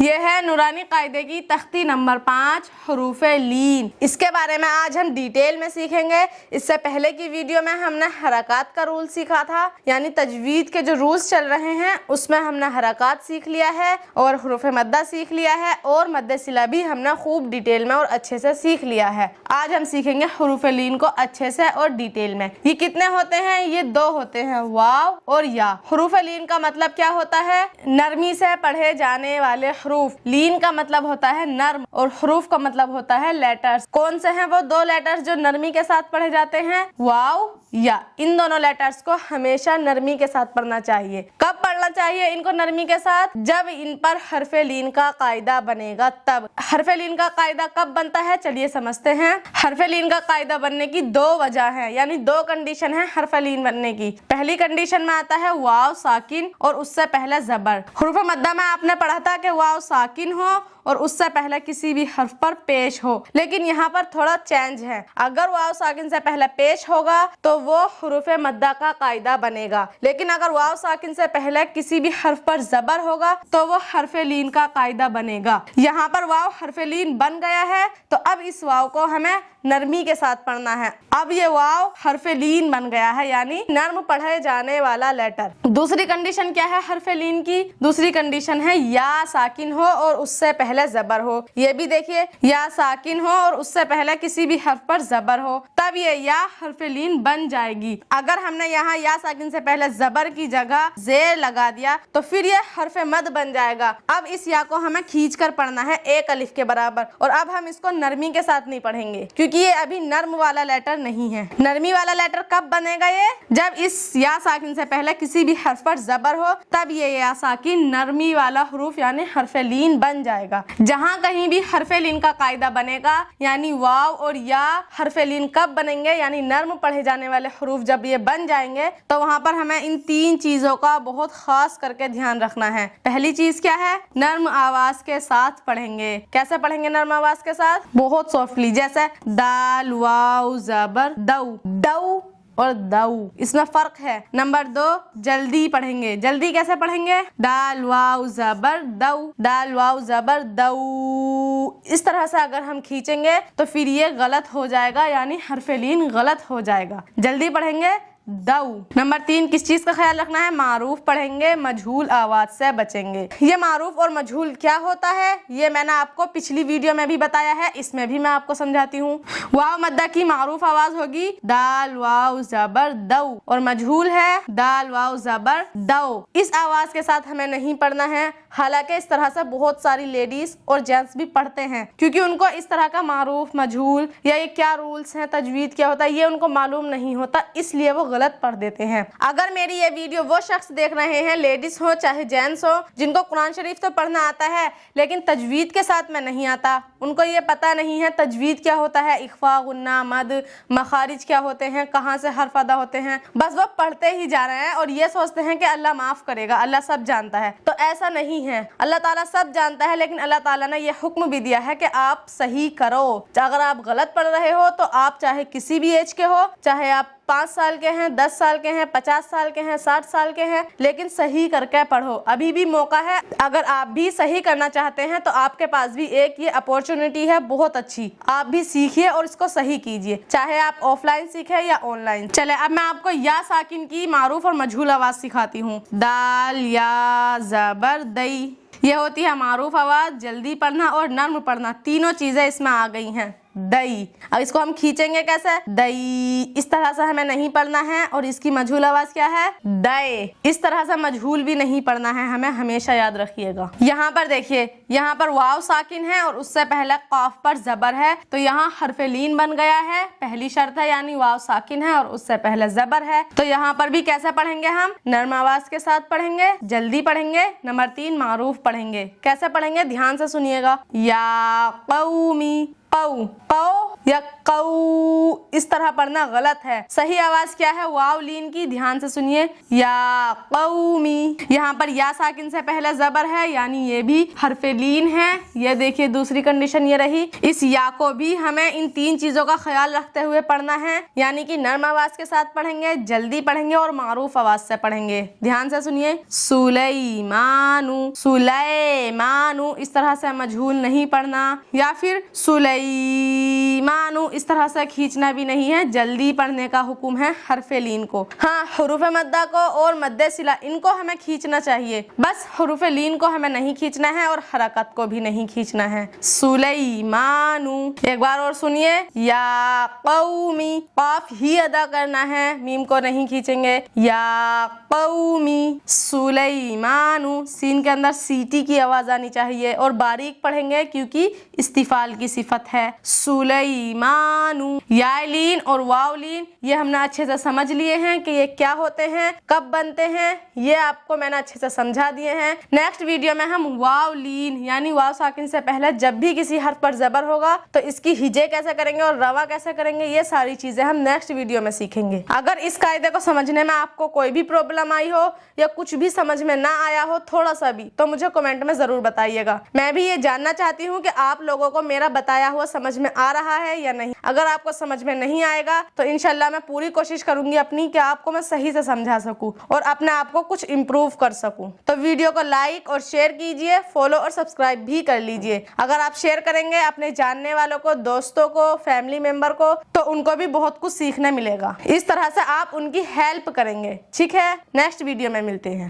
ये है नूरानी कायदे की तख्ती नंबर 5 हरूफे लीन। इसके बारे में आज हम डिटेल में सीखेंगे। इससे पहले की वीडियो में हमने हरकत का रूल सीखा था, यानी तजवीद के जो रूल्स चल रहे हैं उसमें हमने हरकत सीख लिया है और हरूफे मद्दा सीख लिया है और मद्दे सिला भी हमने खूब डिटेल में और अच्छे से सीख लिया है। आज हम सीखेंगे हरूफे लीन को अच्छे से और डिटेल में। ये कितने होते हैं? ये 2 होते हैं, वाव और या। हरूफे लीन का मतलब क्या होता है? नरमी से पढ़े जाने वाले हरूफ। लीन का मतलब होता है नर्म और हरूफ का मतलब होता है लेटर्स। कौन से हैं वो 2 लेटर्स जो नरमी के साथ पढ़े जाते हैं? वाव या। इन दोनों लेटर्स को हमेशा नरमी के साथ पढ़ना चाहिए। कब पढ़ना चाहिए इनको नरमी के साथ? जब इन पर हरफे लीन का कायदा बनेगा तब। हरफे लीन का कायदा कब बनता है चलिए समझते हैं। हरफे लीन का कायदा बनने की 2 वजह है, यानी 2 कंडीशन है हरफे लीन बनने की। पहली कंडीशन में आता है वाव साकिन और उससे पहले जबर। हुरूफ मद्दा में आपने पढ़ा था कि वाव साकिन हो और उससे पहले किसी भी हर्फ पर पेश हो, लेकिन यहाँ पर थोड़ा चेंज है। अगर वाव साकिन से पहले पेश होगा तो वो हुरूफ मद्दा का कायदा बनेगा, लेकिन अगर वाव साकिन से पहले किसी भी हर्फ पर जबर होगा तो वो हरफे लीन का कायदा बनेगा। यहाँ पर वाव हरफे लीन बन गया है तो अब इस वाव को हमें नरमी के साथ पढ़ना है। अब ये वाव हरफे लीन बन गया है, यानी नर्म पढ़े जाने वाला लेटर। दूसरी कंडीशन क्या है हरफे लीन की? दूसरी कंडीशन है या साकिन हो और उससे पहले जबर हो। ये भी देखिए, या साकिन हो और उससे पहले किसी भी हर्फ पर जबर हो, तब ये या हरफे लीन बन जाएगी। अगर हमने यहाँ या साकिन से पहले जबर की जगह जेर लगा दिया तो फिर ये हरफे मद बन जाएगा। अब इस या को हमें खींच कर पढ़ना है 1 अलिफ के बराबर, और अब हम इसको नरमी के साथ नहीं पढ़ेंगे क्योंकि ये अभी नर्म वाला लेटर नहीं है। नरमी वाला लेटर कब बनेगा? ये जब इस या साकिन से पहले किसी भी हर्फ पर जबर हो, तब ये या साकिन नरमी वाला हरूफ यानी हरफे लीन बन जाएगा। जहां कहीं भी हरफे लीन का कायदा बनेगा, यानी वाव और या हरफे लीन कब बनेंगे, यानी नर्म पढ़े जाने वाले हरूफ जब ये बन जाएंगे, तो वहां पर हमें इन 3 चीजों का बहुत खास करके ध्यान रखना है। पहली चीज क्या है? नर्म आवाज के साथ पढ़ेंगे। कैसे पढ़ेंगे नर्म आवाज के साथ? बहुत सॉफ्टली, जैसे दाल वाव जबर दऊ, दऊ और दऊ, इसमें फर्क है। नंबर 2, जल्दी पढ़ेंगे। जल्दी कैसे पढ़ेंगे? दाल वाव जबर दऊ, दाल वाव जबर दऊ। इस तरह से अगर हम खींचेंगे तो फिर ये गलत हो जाएगा, यानी हरफे लीन गलत हो जाएगा। जल्दी पढ़ेंगे दऊ। नंबर 3, किस चीज का ख्याल रखना है? मारूफ पढ़ेंगे, मजहूल आवाज से बचेंगे। ये मारूफ और मजहूल क्या होता है ये मैंने आपको पिछली वीडियो में भी बताया है, इसमें भी मैं आपको समझाती हूँ। वाव मद्दा की मारूफ आवाज होगी दाल वाव जबर दऊ और मजहूल है दाल वाव जबर दऊ। इस आवाज के साथ हमें नहीं पढ़ना है। हालांकि इस तरह से बहुत सारी लेडीज और जेंट्स भी पढ़ते हैं, क्योंकि उनको इस तरह का मारूफ मजहूल या ये क्या रूल्स हैं, तजवीद क्या होता है, ये उनको मालूम नहीं होता, इसलिए वो गलत पढ़ देते हैं। अगर मेरी ये वीडियो वो शख्स देख रहे हैं, लेडीज हो चाहे जेंट्स हो, जिनको कुरान शरीफ तो पढ़ना आता है लेकिन तजवीद के साथ में नहीं आता, उनको ये पता नहीं है तजवीद क्या होता है, इख्फा गुन्ना मद मखारिज क्या होते हैं, कहाँ से हर्फ अदा होते हैं, बस वो पढ़ते ही जा रहे हैं और ये सोचते हैं कि अल्लाह माफ करेगा, अल्लाह सब जानता है। तो ऐसा नहीं है, अल्लाह ताला सब जानता है, लेकिन अल्लाह ताला ने ये हुक्म भी दिया है कि आप सही करो। अगर आप गलत पढ़ रहे हो तो आप चाहे किसी भी एज के हो, चाहे आप 5 साल के हैं, 10 साल के हैं, 50 साल के हैं, 60 साल के हैं, लेकिन सही करके पढ़ो। अभी भी मौका है। अगर आप भी सही करना चाहते हैं तो आपके पास भी एक ये अपॉर्चुनिटी है बहुत अच्छी। आप भी सीखिए और इसको सही कीजिए, चाहे आप ऑफलाइन सीखे या ऑनलाइन। चले अब मैं आपको या साकिन की मारूफ और मजहूल आवाज सिखाती हूँ। दाल या जबर दई, ये होती है मारूफ आवाज। जल्दी पढ़ना और नर्म पढ़ना, तीनों चीजें इसमें आ गई हैं। दई, अब इसको हम खींचेंगे कैसे? दई, इस तरह से हमें नहीं पढ़ना है। और इसकी मजहूल आवाज क्या है? दए, इस तरह से मजहूल भी नहीं पढ़ना है, हमें हमेशा याद रखिएगा। यहाँ पर देखिए, यहाँ पर वाव साकिन है और उससे पहले काफ पर जबर है, तो यहाँ हरफे लीन बन गया है। पहली शर्त है, यानी वाव साकिन है और उससे पहले जबर है, तो यहाँ पर भी कैसे पढ़ेंगे? हम नर्म आवाज के साथ पढ़ेंगे, जल्दी पढ़ेंगे। नंबर 3, मारूफ पढ़ेंगे। कैसे पढ़ेंगे? ध्यान से सुनिएगा। या कौमी, पौ, पौ या कऊ, इस तरह पढ़ना गलत है। सही आवाज क्या है वाव लीन की, ध्यान से सुनिए, या कौमी। यहाँ पर या साकिन से पहले जबर है, यानी ये भी हरफे लीन है। ये देखिए दूसरी कंडीशन ये रही। इस या को भी हमें इन 3 चीजों का ख्याल रखते हुए पढ़ना है, यानी कि नर्म आवाज के साथ पढ़ेंगे, जल्दी पढ़ेंगे और मारूफ आवाज से पढ़ेंगे। ध्यान से सुनिए, सुलैमानु, सुलैमानु, इस तरह से मजहूल नहीं पढ़ना, या फिर सुलैमानु इस तरह से खींचना भी नहीं है। जल्दी पढ़ने का हुक्म है हरफे लीन को। हाँ, हुरूफ मद्दा को और मद्दे सिला इनको हमें खींचना चाहिए, बस हुरूफ लीन को हमें नहीं खींचना है और हरकत को भी नहीं खींचना है। सुलैमानु, एक बार और सुनिए, या कौमी, काफ ही अदा करना है, मीम को नहीं खींचेंगे। या कौमी, सुलैमानु, सीन के अंदर सीटी की आवाज आनी चाहिए और बारीक पढ़ेंगे क्योंकि इस्तिफाल की सिफत है। सुलैमानु, या लीन और वाव लीन ये हमने अच्छे से समझ लिए हैं कि ये क्या होते हैं, कब बनते हैं, ये आपको मैंने अच्छे से समझा दिए हैं। नेक्स्ट वीडियो में हम वाव लीन यानी वाव साकिन से पहले जब भी किसी हर्फ पर जबर होगा तो इसकी हिजे कैसे करेंगे और रवा कैसे करेंगे, ये सारी चीजें हम नेक्स्ट वीडियो में सीखेंगे। अगर इस कायदे को समझने में आपको कोई भी प्रॉब्लम आई हो या कुछ भी समझ में ना आया हो थोड़ा सा भी, तो मुझे कमेंट में जरूर बताइएगा। मैं भी ये जानना चाहती हूँ कि आप लोगों को मेरा बताया हुआ समझ में आ रहा है या नहीं। अगर आपको समझ में नहीं आएगा तो इंशाल्लाह मैं पूरी कोशिश करूंगी अपनी कि आपको मैं सही से समझा सकूं और अपने आप को कुछ इम्प्रूव कर सकूं। तो वीडियो को लाइक और शेयर कीजिए, फॉलो और सब्सक्राइब भी कर लीजिए। अगर आप शेयर करेंगे अपने जानने वालों को, दोस्तों को, फैमिली मेंबर को, तो उनको भी बहुत कुछ सीखने मिलेगा। इस तरह से आप उनकी हेल्प करेंगे। ठीक है, नेक्स्ट वीडियो में मिलते हैं।